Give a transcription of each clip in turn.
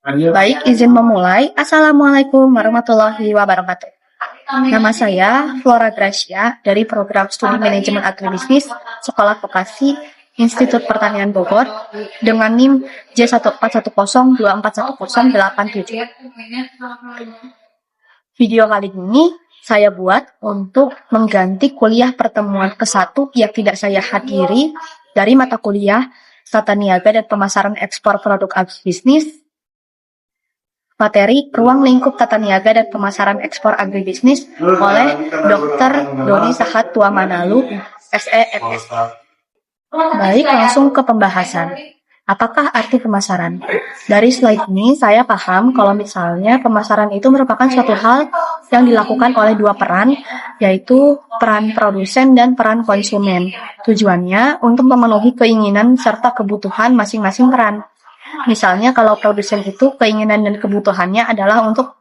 Baik, izin memulai. Assalamualaikum warahmatullahi wabarakatuh. Nama saya Flora Gracia dari Program Studi Manajemen Agribisnis Sekolah Vokasi Institut Pertanian Bogor dengan NIM J141024108. Video kali ini saya buat untuk mengganti kuliah pertemuan ke-1 yang tidak saya hadiri dari mata kuliah Tata Niaga dan Pemasaran Ekspor Produk Agribisnis, materi Ruang Lingkup Tata Niaga dan Pemasaran Ekspor Agribisnis oleh Dr. Doni Sahat Tuamanalu, SEMS. Baik, langsung ke pembahasan. Apakah arti pemasaran? Dari slide ini saya paham kalau misalnya pemasaran itu merupakan suatu hal yang dilakukan oleh dua peran, yaitu peran produsen dan peran konsumen. Tujuannya untuk memenuhi keinginan serta kebutuhan masing-masing peran. Misalnya kalau produsen itu keinginan dan kebutuhannya adalah untuk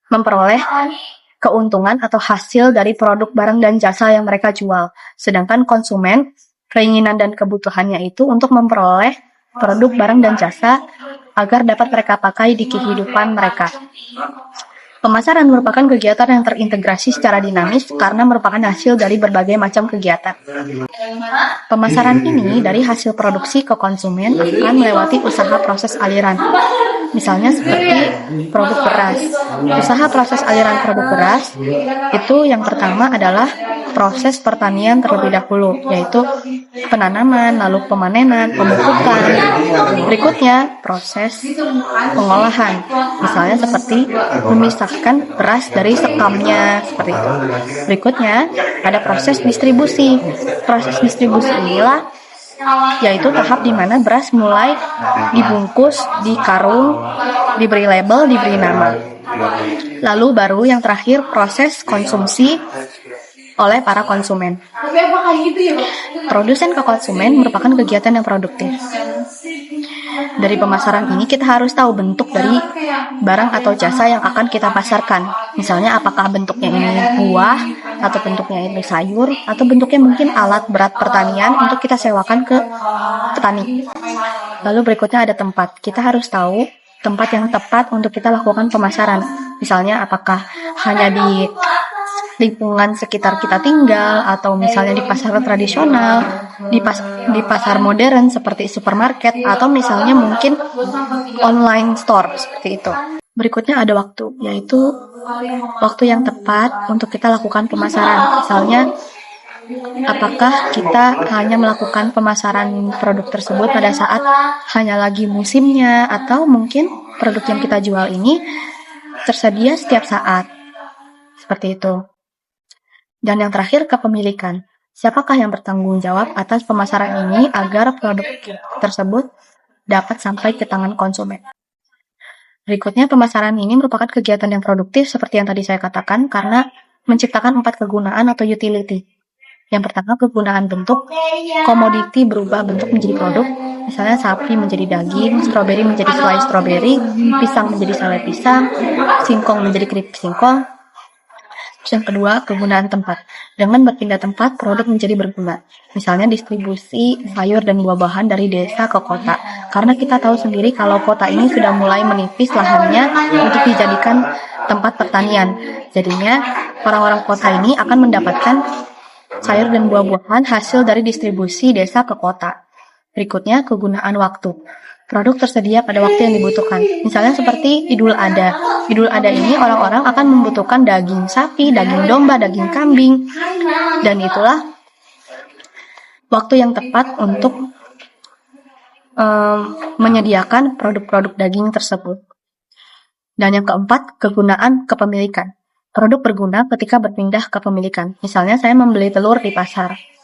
memperoleh keuntungan atau hasil dari produk barang dan jasa yang mereka jual. Sedangkan konsumen keinginan dan kebutuhannya itu untuk memperoleh produk barang dan jasa agar dapat mereka pakai di kehidupan mereka. Pemasaran merupakan kegiatan yang terintegrasi secara dinamis karena merupakan hasil dari berbagai macam kegiatan. Pemasaran ini dari hasil produksi ke konsumen akan melewati usaha proses aliran. Misalnya seperti produk beras. Usaha proses aliran produk beras itu yang pertama adalah proses pertanian terlebih dahulu, yaitu penanaman, lalu pemanenan, pemupukan. Berikutnya proses pengolahan. Misalnya seperti memisahkan beras dari sekamnya, seperti itu. Berikutnya ada proses distribusi. Proses distribusi inilah yaitu tahap di mana beras mulai dibungkus, dikarung, diberi label, diberi nama. Lalu baru yang terakhir proses konsumsi oleh para konsumen. Produsen ke konsumen merupakan kegiatan yang produktif. Dari pemasaran ini kita harus tahu bentuk dari barang atau jasa yang akan kita pasarkan. Misalnya apakah bentuknya ini buah, atau bentuknya ini sayur, atau bentuknya mungkin alat berat pertanian untuk kita sewakan ke petani. Lalu berikutnya ada tempat. Kita harus tahu tempat yang tepat untuk kita lakukan pemasaran. Misalnya apakah hanya di lingkungan sekitar kita tinggal, atau misalnya di pasar tradisional, di pasar modern seperti supermarket, atau misalnya mungkin online store seperti itu. Berikutnya ada waktu, yaitu waktu yang tepat untuk kita lakukan pemasaran. Misalnya apakah kita hanya melakukan pemasaran produk tersebut pada saat hanya lagi musimnya, atau mungkin produk yang kita jual ini tersedia setiap saat. Seperti itu. Dan yang terakhir, kepemilikan. Siapakah yang bertanggung jawab atas pemasaran ini agar produk tersebut dapat sampai ke tangan konsumen? Berikutnya, pemasaran ini merupakan kegiatan yang produktif seperti yang tadi saya katakan karena menciptakan 4 kegunaan atau utility. Yang pertama, kegunaan bentuk. Komoditi berubah bentuk menjadi produk. Misalnya sapi menjadi daging, stroberi menjadi selai stroberi, pisang menjadi selai pisang, singkong menjadi keripik singkong. Yang kedua, kegunaan tempat. Dengan berpindah tempat, produk menjadi berguna. Misalnya distribusi sayur dan buah-buahan dari desa ke kota. Karena kita tahu sendiri kalau kota ini sudah mulai menipis lahannya untuk dijadikan tempat pertanian. Jadinya, orang-orang kota ini akan mendapatkan sayur dan buah-buahan hasil dari distribusi desa ke kota. Berikutnya, kegunaan waktu. Produk tersedia pada waktu yang dibutuhkan. Misalnya seperti Idul Adha. Idul Adha ini orang-orang akan membutuhkan daging sapi, daging domba, daging kambing. Dan itulah waktu yang tepat untuk menyediakan produk-produk daging tersebut. Dan yang keempat, kegunaan kepemilikan. Produk berguna ketika berpindah kepemilikan. Misalnya saya membeli telur di pasar.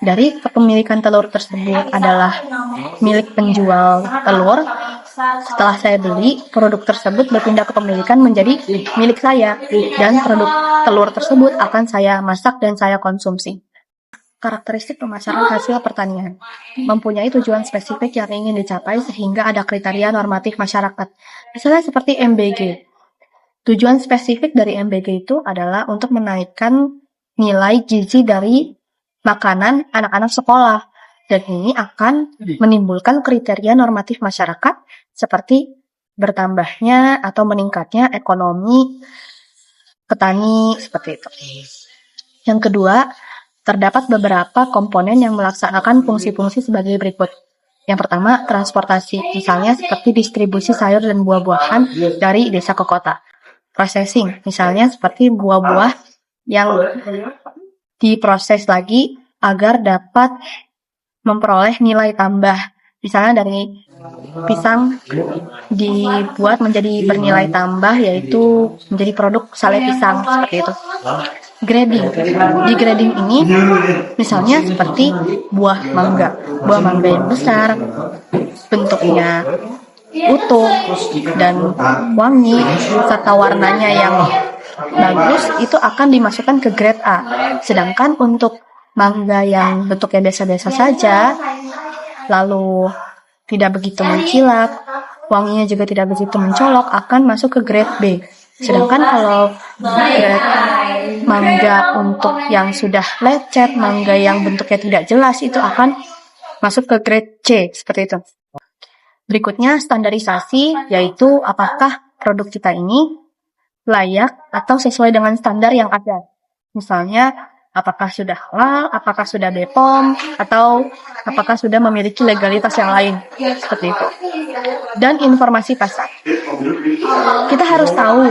Dari kepemilikan telur tersebut adalah milik penjual telur. Setelah saya beli, produk tersebut berpindah kepemilikan menjadi milik saya. Dan produk telur tersebut akan saya masak dan saya konsumsi. Karakteristik pemasaran hasil pertanian. Mempunyai tujuan spesifik yang ingin dicapai sehingga ada kriteria normatif masyarakat. Misalnya seperti MBG. Tujuan spesifik dari MBG itu adalah untuk menaikkan nilai gizi dari makanan anak-anak sekolah. Dan ini akan menimbulkan kriteria normatif masyarakat seperti bertambahnya atau meningkatnya ekonomi petani seperti itu. Yang kedua, terdapat beberapa komponen yang melaksanakan fungsi-fungsi sebagai berikut. Yang pertama, transportasi, misalnya seperti distribusi sayur dan buah-buahan dari desa ke kota. Processing, misalnya seperti buah-buah yang diproses lagi agar dapat memperoleh nilai tambah. Misalnya dari pisang dibuat menjadi bernilai tambah, yaitu menjadi produk sale pisang, seperti itu. Grading. Di grading ini misalnya seperti buah mangga. Buah mangga yang besar, bentuknya utuh dan wangi serta warnanya yang bagus itu akan dimasukkan ke grade A. Sedangkan untuk mangga yang bentuknya biasa-biasa saja, lalu tidak begitu mencilak, wanginya juga tidak begitu mencolok, akan masuk ke grade B. Sedangkan kalau grade mangga untuk yang sudah lecet, mangga yang bentuknya tidak jelas, itu akan masuk ke grade C, seperti itu. Berikutnya standarisasi, yaitu apakah produk kita ini layak atau sesuai dengan standar yang ada. Misalnya, apakah sudah halal, apakah sudah BPOM, atau apakah sudah memiliki legalitas yang lain, seperti itu. Dan informasi pasar. Kita harus tahu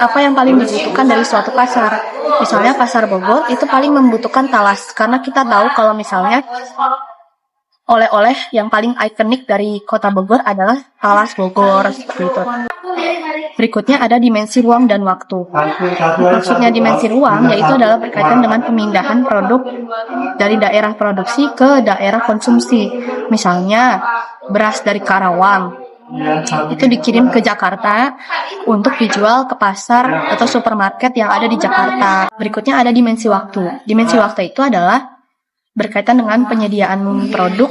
apa yang paling dibutuhkan dari suatu pasar. Misalnya pasar Bogor itu paling membutuhkan talas, karena kita tahu kalau misalnya oleh-oleh yang paling ikonik dari kota Bogor adalah talas Bogor, seperti itu. Berikutnya ada dimensi ruang dan waktu. Maksudnya dimensi ruang yaitu adalah berkaitan dengan pemindahan produk dari daerah produksi ke daerah konsumsi. Misalnya beras dari Karawang itu dikirim ke Jakarta untuk dijual ke pasar atau supermarket yang ada di Jakarta. Berikutnya ada dimensi waktu. Dimensi waktu itu adalah berkaitan dengan penyediaan produk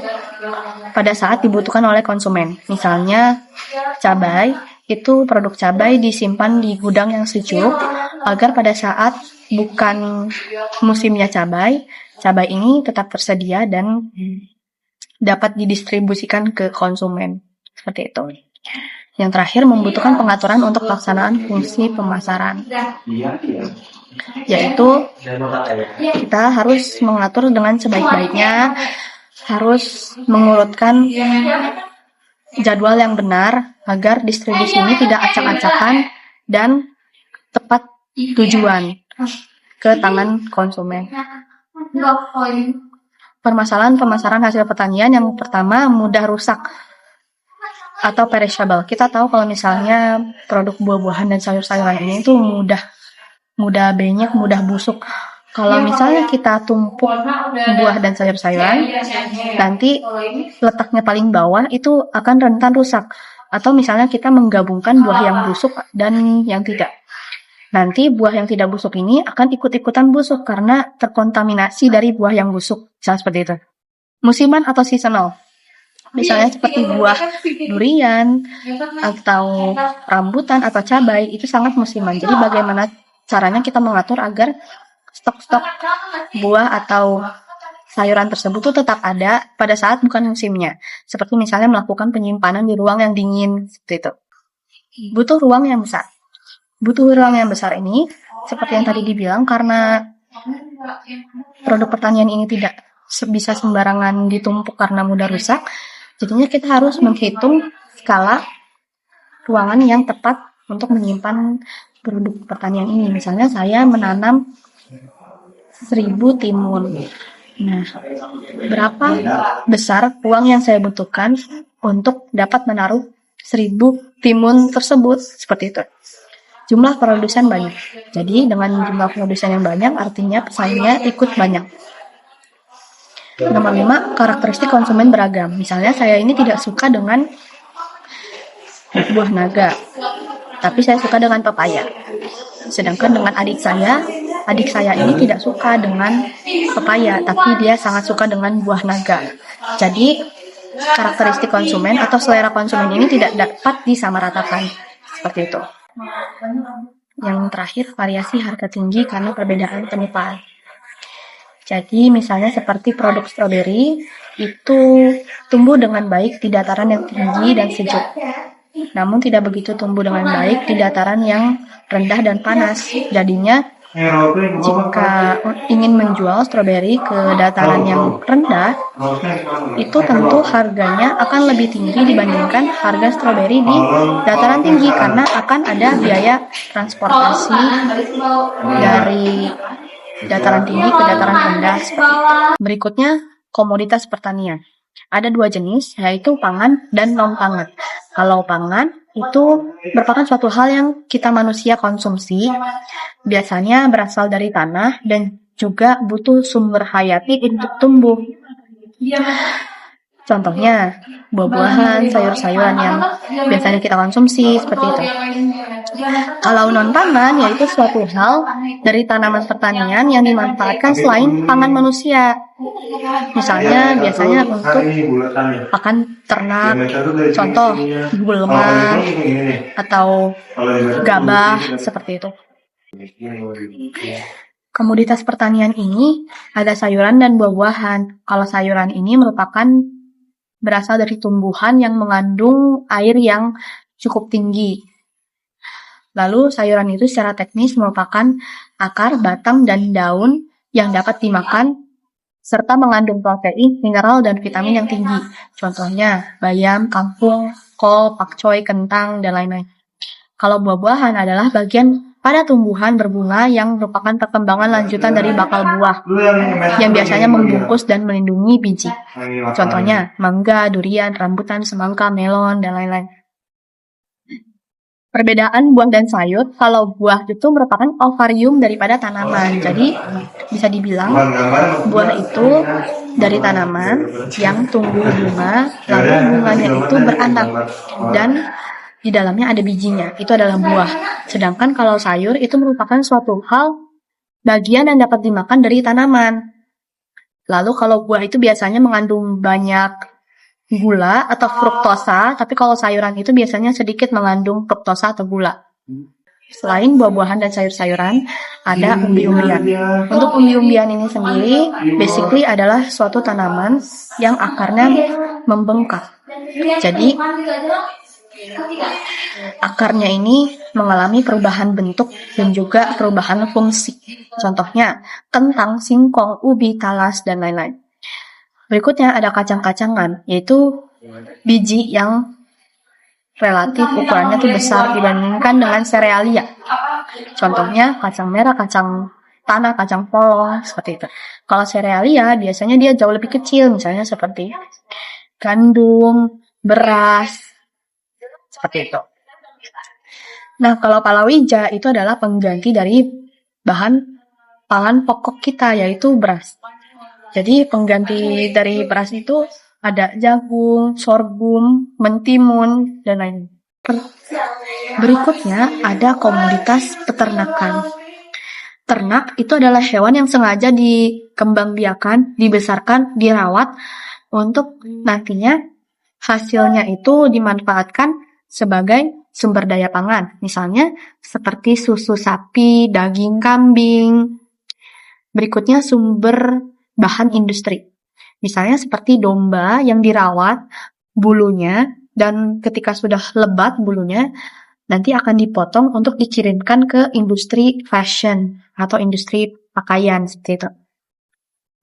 pada saat dibutuhkan oleh konsumen. Misalnya cabai, itu produk cabai disimpan di gudang yang sejuk agar pada saat bukan musimnya cabai ini tetap tersedia dan dapat didistribusikan ke konsumen. Seperti itu. Yang terakhir membutuhkan pengaturan untuk pelaksanaan fungsi pemasaran. Yaitu kita harus mengatur dengan sebaik-baiknya, harus mengurutkan jadwal yang benar agar distribusi ini tidak acak-acakan dan tepat tujuan ke tangan konsumen. Permasalahan pemasaran hasil pertanian yang pertama, mudah rusak atau perishable. Kita tahu kalau misalnya produk buah-buahan dan sayur-sayuran ini itu mudah benyek, mudah busuk. Kalau misalnya kita tumpuk buah dan sayur-sayuran, nanti letaknya paling bawah itu akan rentan rusak. Atau misalnya kita menggabungkan buah yang busuk dan yang tidak. Nanti buah yang tidak busuk ini akan ikut-ikutan busuk karena terkontaminasi dari buah yang busuk. Misalnya seperti itu. Musiman atau seasonal. Misalnya seperti buah durian atau rambutan atau cabai itu sangat musiman. Jadi bagaimana caranya kita mengatur agar stok-stok buah atau sayuran tersebut tuh tetap ada pada saat bukan musimnya. Seperti misalnya melakukan penyimpanan di ruang yang dingin, seperti itu. Butuh ruang yang besar. Butuh ruang yang besar ini, seperti yang tadi dibilang, karena produk pertanian ini tidak bisa sembarangan ditumpuk karena mudah rusak. Jadinya kita harus menghitung skala ruangan yang tepat untuk menyimpan produk pertanian ini. Misalnya saya menanam 1000 timun. Nah, berapa besar uang yang saya butuhkan untuk dapat menaruh 1000 timun tersebut? Seperti itu. Jumlah produsen banyak. Jadi dengan jumlah produsen yang banyak artinya pesaingnya ikut banyak. Nomor 5, karakteristik konsumen beragam. Misalnya saya ini tidak suka dengan buah naga, tapi saya suka dengan pepaya. Sedangkan dengan adik saya ini tidak suka dengan pepaya, tapi dia sangat suka dengan buah naga. Jadi karakteristik konsumen atau selera konsumen ini tidak dapat disamaratakan. Seperti itu. Yang terakhir, variasi harga tinggi karena perbedaan penyimpanan. Jadi misalnya seperti produk stroberi itu tumbuh dengan baik di dataran yang tinggi dan sejuk. namun tidak begitu tumbuh dengan baik di dataran yang rendah dan panas. Jadinya, jika ingin menjual stroberi ke dataran yang rendah, itu tentu harganya akan lebih tinggi dibandingkan harga stroberi di dataran tinggi karena akan ada biaya transportasi dari dataran tinggi ke dataran rendah seperti itu. Berikutnya, komoditas pertanian. Ada dua jenis, yaitu pangan dan non-pangan. Kalau pangan, itu merupakan suatu hal yang kita manusia konsumsi, biasanya berasal dari tanah dan juga butuh sumber hayati untuk tumbuh. Contohnya, buah-buahan, sayur-sayuran yang biasanya kita konsumsi, seperti itu. Kalau non-pangan, yaitu suatu hal dari tanaman pertanian yang dimanfaatkan selain pangan manusia. Misalnya, biasanya untuk pakan ternak, contoh gulma atau gabah, seperti itu. Komoditas pertanian ini ada sayuran dan buah-buahan. Kalau sayuran ini merupakan berasal dari tumbuhan yang mengandung air yang cukup tinggi. Lalu sayuran itu secara teknis merupakan akar, batang, dan daun yang dapat dimakan serta mengandung protein, mineral, dan vitamin yang tinggi. Contohnya bayam, kangkung, kol, pakcoy, kentang, dan lain-lain. Kalau buah-buahan adalah bagian pada tumbuhan berbunga yang merupakan perkembangan lanjutan dari bakal buah yang biasanya membungkus dan melindungi biji. Contohnya mangga, durian, rambutan, semangka, melon, dan lain-lain. Perbedaan buah dan sayur, kalau buah itu merupakan ovarium daripada tanaman. Jadi bisa dibilang buah itu dari tanaman yang tumbuh bunga, lalu bunganya itu beranak dan di dalamnya ada bijinya, itu adalah buah. Sedangkan kalau sayur itu merupakan suatu hal bagian yang dapat dimakan dari tanaman. Lalu kalau buah itu biasanya mengandung banyak gula atau fruktosa, tapi kalau sayuran itu biasanya sedikit mengandung fruktosa atau gula. Selain buah-buahan dan sayur-sayuran, ada umbi-umbian. Untuk umbi-umbian ini sendiri, basically adalah suatu tanaman yang akarnya membengkak. Jadi, akarnya ini mengalami perubahan bentuk dan juga perubahan fungsi. Contohnya, kentang, singkong, ubi, talas, dan lain-lain. Berikutnya ada kacang-kacangan, yaitu biji yang relatif ukurannya tuh besar dibandingkan dengan serealia. Contohnya kacang merah, kacang tanah, kacang polong, seperti itu. Kalau serealia biasanya dia jauh lebih kecil, misalnya seperti gandum, beras, seperti itu. Nah, kalau palawija itu adalah pengganti dari bahan pangan pokok kita, yaitu beras. Jadi pengganti dari beras itu ada jagung, sorghum, mentimun, dan lain. Berikutnya ada komoditas peternakan. Ternak itu adalah hewan yang sengaja dikembangbiakan, dibesarkan, dirawat untuk nantinya hasilnya itu dimanfaatkan sebagai sumber daya pangan. Misalnya seperti susu sapi, daging kambing. Berikutnya sumber bahan industri. Misalnya seperti domba yang dirawat bulunya dan ketika sudah lebat bulunya nanti akan dipotong untuk dikirimkan ke industri fashion atau industri pakaian seperti itu.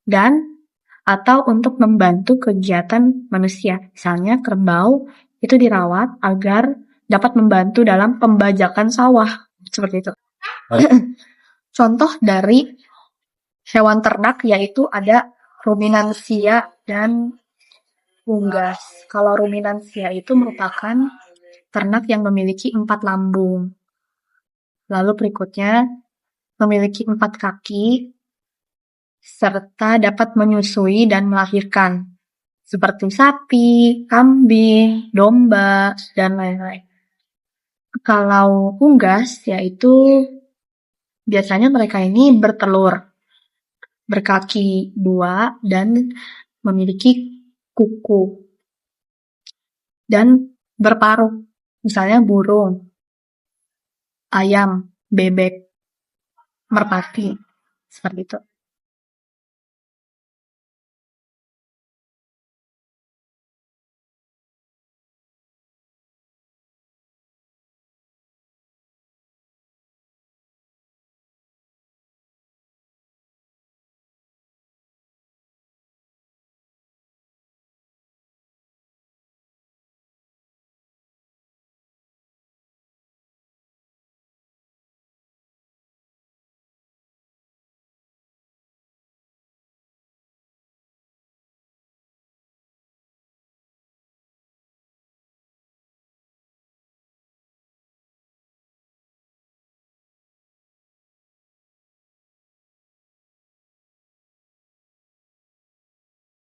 Dan atau untuk membantu kegiatan manusia. Misalnya kerbau itu dirawat agar dapat membantu dalam pembajakan sawah seperti itu. Contoh dari hewan ternak yaitu ada ruminansia dan unggas. Kalau ruminansia itu merupakan ternak yang memiliki 4 lambung. Lalu berikutnya memiliki 4 kaki serta dapat menyusui dan melahirkan seperti sapi, kambing, domba, dan lain-lain. Kalau unggas yaitu biasanya mereka ini bertelur, berkaki 2 dan memiliki kuku dan berparuh, misalnya burung, ayam, bebek, merpati, seperti itu.